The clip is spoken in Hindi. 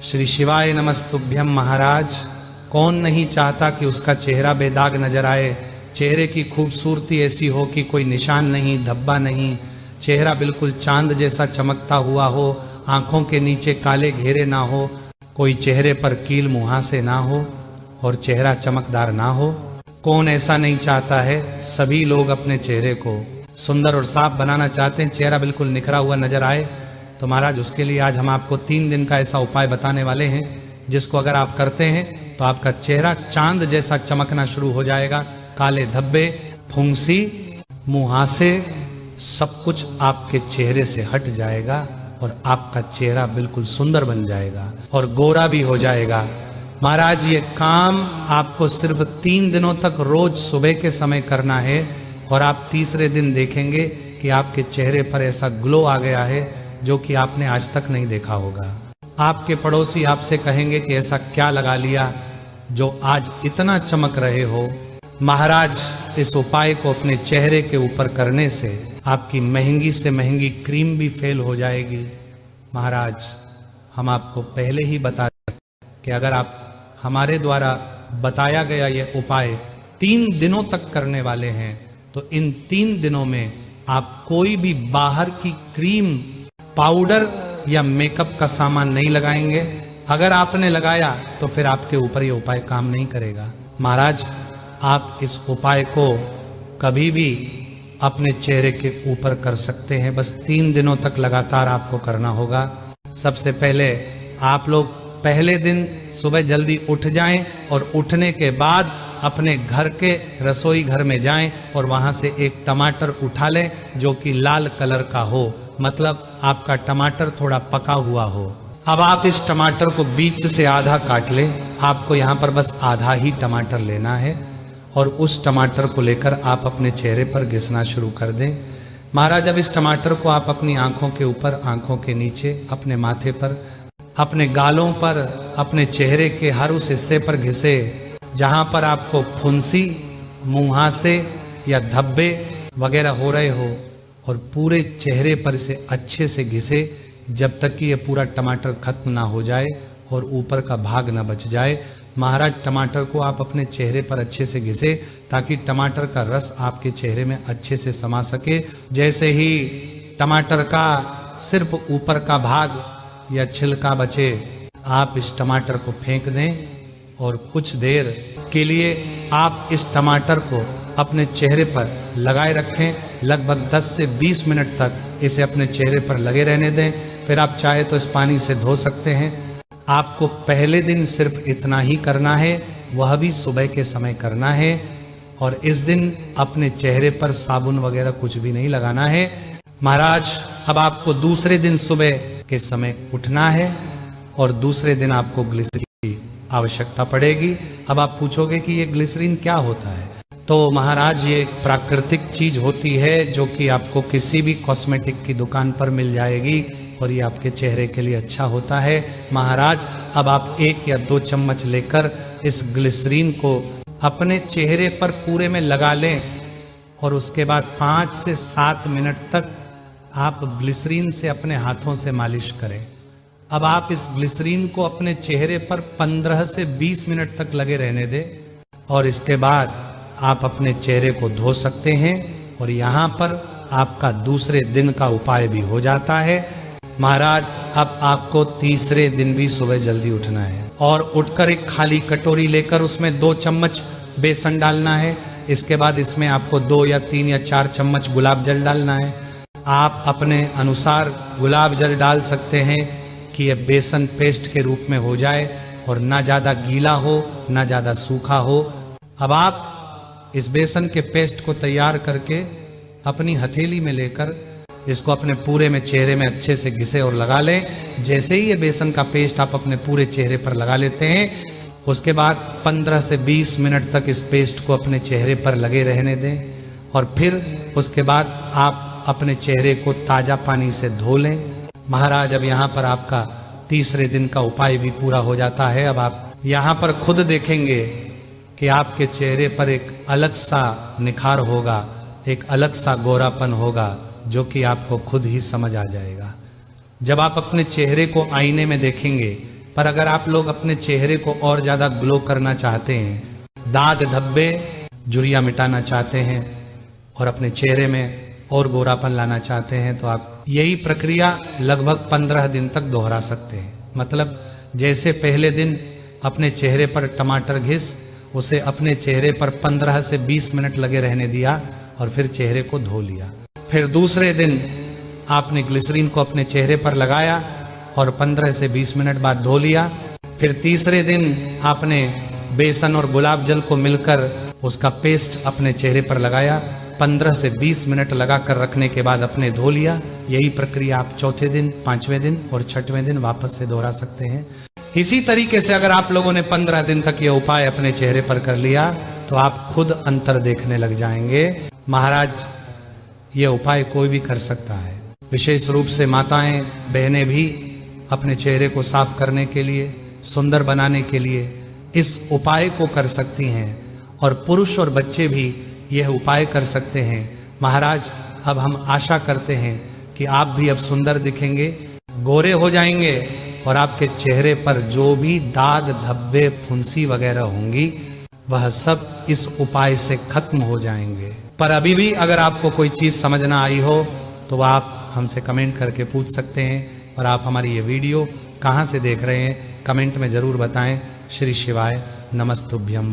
श्री शिवाय नमस्तुभ्यम। महाराज, कौन नहीं चाहता कि उसका चेहरा बेदाग नजर आए, चेहरे की खूबसूरती ऐसी हो कि कोई निशान नहीं, धब्बा नहीं, चेहरा बिल्कुल चांद जैसा चमकता हुआ हो, आंखों के नीचे काले घेरे ना हो, कोई चेहरे पर कील मुहासे ना हो और चेहरा चमकदार ना हो। कौन ऐसा नहीं चाहता है? सभी लोग अपने चेहरे को सुंदर और साफ बनाना चाहते हैं, चेहरा बिल्कुल निखरा हुआ नजर आए। तो महाराज, उसके लिए आज हम आपको 3 दिन का ऐसा उपाय बताने वाले हैं जिसको अगर आप करते हैं तो आपका चेहरा चांद जैसा चमकना शुरू हो जाएगा। काले धब्बे, फुंसी, मुहासे, सब कुछ आपके चेहरे से हट जाएगा और आपका चेहरा बिल्कुल सुंदर बन जाएगा और गोरा भी हो जाएगा। महाराज, ये काम आपको सिर्फ 3 दिनों तक रोज सुबह के समय करना है और आप तीसरे दिन देखेंगे कि आपके चेहरे पर ऐसा ग्लो आ गया है जो कि आपने आज तक नहीं देखा होगा। आपके पड़ोसी आपसे कहेंगे कि ऐसा क्या लगा लिया जो आज इतना चमक रहे हो। महाराज, इस उपाय को अपने चेहरे के ऊपर करने से आपकी महंगी से महंगी क्रीम भी फेल हो जाएगी। महाराज, हम आपको पहले ही बता दें कि अगर आप हमारे द्वारा बताया गया यह उपाय 3 दिनों तक करने वाले हैं तो इन 3 दिनों में आप कोई भी बाहर की क्रीम, पाउडर या मेकअप का सामान नहीं लगाएंगे। अगर आपने लगाया तो फिर आपके ऊपर ये उपाय काम नहीं करेगा। महाराज, आप इस उपाय को कभी भी अपने चेहरे के ऊपर कर सकते हैं, बस 3 दिनों तक लगातार आपको करना होगा। सबसे पहले आप लोग पहले दिन सुबह जल्दी उठ जाएं और उठने के बाद अपने घर के रसोई घर में जाएं और वहां से एक टमाटर उठा लें जो कि लाल कलर का हो, मतलब आपका टमाटर थोड़ा पका हुआ हो। अब आप इस टमाटर को बीच से आधा काट लें। आपको यहाँ पर बस आधा ही टमाटर लेना है और उस टमाटर को लेकर आप अपने चेहरे पर घिसना शुरू कर दें। महाराज, अब इस टमाटर को आप अपनी आंखों के ऊपर, आंखों के नीचे, अपने माथे पर, अपने गालों पर, अपने चेहरे के हर उस हिस्से पर घिसे जहां पर आपको फुंसी, मुहासे या धब्बे वगैरह हो रहे हो और पूरे चेहरे पर इसे अच्छे से घिसे जब तक कि ये पूरा टमाटर खत्म ना हो जाए और ऊपर का भाग ना बच जाए। महाराज, टमाटर को आप अपने चेहरे पर अच्छे से घिसे ताकि टमाटर का रस आपके चेहरे में अच्छे से समा सके। जैसे ही टमाटर का सिर्फ ऊपर का भाग या छिलका बचे, आप इस टमाटर को फेंक दें और कुछ देर के लिए आप इस टमाटर को अपने चेहरे पर लगाए रखें। लगभग 10 से 20 मिनट तक इसे अपने चेहरे पर लगे रहने दें। फिर आप चाहे तो इस पानी से धो सकते हैं। आपको पहले दिन सिर्फ इतना ही करना है, वह भी सुबह के समय करना है और इस दिन अपने चेहरे पर साबुन वगैरह कुछ भी नहीं लगाना है। महाराज, अब आपको दूसरे दिन सुबह के समय उठना है और दूसरे दिन आपको ग्लिसरीन की आवश्यकता पड़ेगी। अब आप पूछोगे कि ये ग्लिसरीन क्या होता है? तो महाराज, ये एक प्राकृतिक चीज होती है जो कि आपको किसी भी कॉस्मेटिक की दुकान पर मिल जाएगी और ये आपके चेहरे के लिए अच्छा होता है। महाराज, अब आप 1 या 2 चम्मच लेकर इस ग्लिसरीन को अपने चेहरे पर पूरे में लगा लें और उसके बाद 5 से 7 मिनट तक आप ग्लिसरीन से अपने हाथों से मालिश करें। अब आप इस ग्लिसरीन को अपने चेहरे पर 15 से 20 मिनट तक लगे रहने दें और इसके बाद आप अपने चेहरे को धो सकते हैं और यहाँ पर आपका दूसरे दिन का उपाय भी हो जाता है। महाराज, अब आपको तीसरे दिन भी सुबह जल्दी उठना है और उठकर एक खाली कटोरी लेकर उसमें 2 चम्मच बेसन डालना है। इसके बाद इसमें आपको 2 या 3 या 4 चम्मच गुलाब जल डालना है। आप अपने अनुसार गुलाब जल डाल सकते हैं कि यह बेसन पेस्ट के रूप में हो जाए और ना ज़्यादा गीला हो ना ज़्यादा सूखा हो। अब आप इस बेसन के पेस्ट को तैयार करके अपनी हथेली में लेकर इसको अपने पूरे में चेहरे में अच्छे से घिसे और लगा लें। जैसे ही ये बेसन का पेस्ट आप अपने पूरे चेहरे पर लगा लेते हैं, उसके बाद 15 से 20 मिनट तक इस पेस्ट को अपने चेहरे पर लगे रहने दें और फिर उसके बाद आप अपने चेहरे को ताज़ा पानी से धो लें। महाराज, अब यहाँ पर आपका तीसरे दिन का उपाय भी पूरा हो जाता है। अब आप यहाँ पर खुद देखेंगे कि आपके चेहरे पर एक अलग सा निखार होगा, एक अलग सा गोरापन होगा जो कि आपको खुद ही समझ आ जाएगा। जब आप अपने चेहरे को आईने में देखेंगे पर अगर आप लोग अपने चेहरे को और ज्यादा ग्लो करना चाहते हैं, दाग धब्बे झुर्रियां मिटाना चाहते हैं और अपने चेहरे में और गोरापन लाना चाहते हैं, तो आप यही प्रक्रिया लगभग 15 दिन तक दोहरा सकते हैं। मतलब जैसे पहले दिन अपने चेहरे पर टमाटर घिस, उसे अपने चेहरे पर 15 से 20 मिनट लगे रहने दिया और फिर चेहरे को धो लिया। फिर दूसरे दिन आपने ग्लिसरीन को अपने चेहरे पर लगाया और 15 से 20 मिनट बाद धो लिया। फिर तीसरे दिन आपने बेसन और गुलाब जल को मिलकर उसका पेस्ट अपने चेहरे पर लगाया, 15 से 20 मिनट लगाकर रखने के बाद अपने धो लिया। यही प्रक्रिया आप चौथे दिन, पांचवें दिन और छठवें दिन वापस से दोहरा सकते हैं। इसी तरीके से अगर आप लोगों ने 15 दिन तक यह उपाय अपने चेहरे पर कर लिया तो आप खुद अंतर देखने लग जाएंगे। महाराज, यह उपाय कोई भी कर सकता है। विशेष रूप से माताएं, बहनें भी अपने चेहरे को साफ करने के लिए, सुंदर बनाने के लिए इस उपाय को कर सकती हैं और पुरुष और बच्चे भी यह उपाय कर सकते हैं। महाराज, अब हम आशा करते हैं कि आप भी अब सुंदर दिखेंगे, गोरे हो जाएंगे और आपके चेहरे पर जो भी दाग धब्बे फुंसी वगैरह होंगी वह सब इस उपाय से खत्म हो जाएंगे। पर अभी भी अगर आपको कोई चीज समझ ना आई हो तो आप हमसे कमेंट करके पूछ सकते हैं। और आप हमारी ये वीडियो कहाँ से देख रहे हैं कमेंट में जरूर बताएं। श्री शिवाय नमस्तुभ्यम।